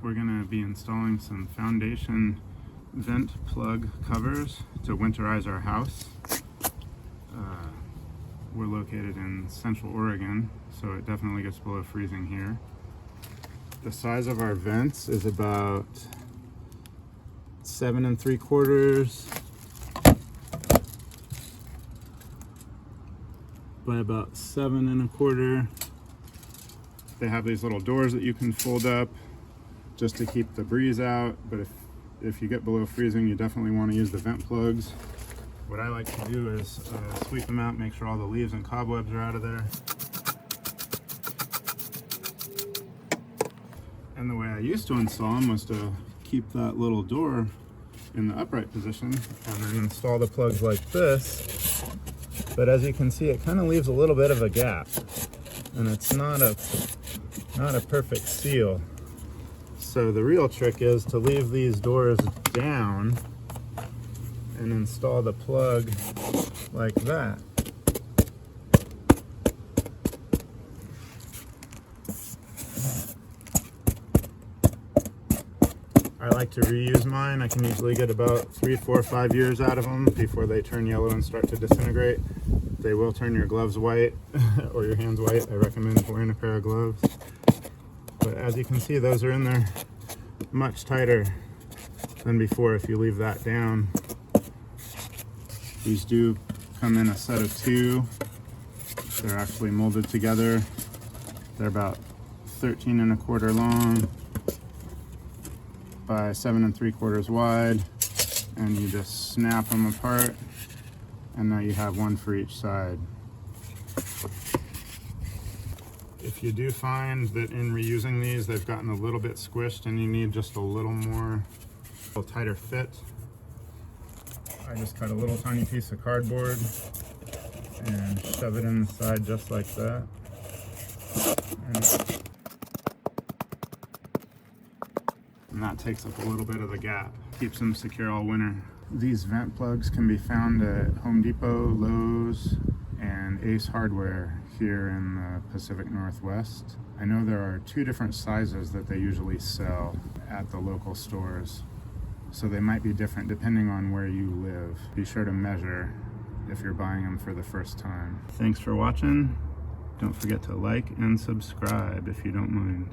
we're going to be installing some foundation vent plug covers to winterize our house. We're located in Central Oregon, so it definitely gets below freezing here. The size of our vents is about 7 3/4 by about 7 1/4. They have these little doors that you can fold up just to keep the breeze out, but if you get below freezing, you definitely want to use the vent plugs. What I like to do is sweep them out, make sure all the leaves and cobwebs are out of there. And the way I used to install them was to keep that little door in the upright position and then install the plugs like this. But as you can see, it kind of leaves a little bit of a gap, and it's not a perfect seal. So the real trick is to leave these doors down and install the plug like that. I like to reuse mine. I can usually get about 3, 4, 5 years out of them before they turn yellow and start to disintegrate. They will turn your gloves white or your hands white. I recommend wearing a pair of gloves. But as you can see, those are in there much tighter than before if you leave that down. These do come in a set of 2. They're actually molded together. They're about 13 1/4 long by 7 3/4 wide, and you just snap them apart, and now you have one for each side. If you do find that in reusing these they've gotten a little bit squished and you need just a little tighter fit, I just cut a little tiny piece of cardboard and shove it in the side just like that. And that takes up a little bit of the gap. Keeps them secure all winter. These vent plugs can be found at Home Depot, Lowe's, and Ace Hardware here in the Pacific Northwest. I know there are 2 different sizes that they usually sell at the local stores, so they might be different depending on where you live. Be sure to measure if you're buying them for the first time. Thanks for watching. Don't forget to like and subscribe if you don't mind.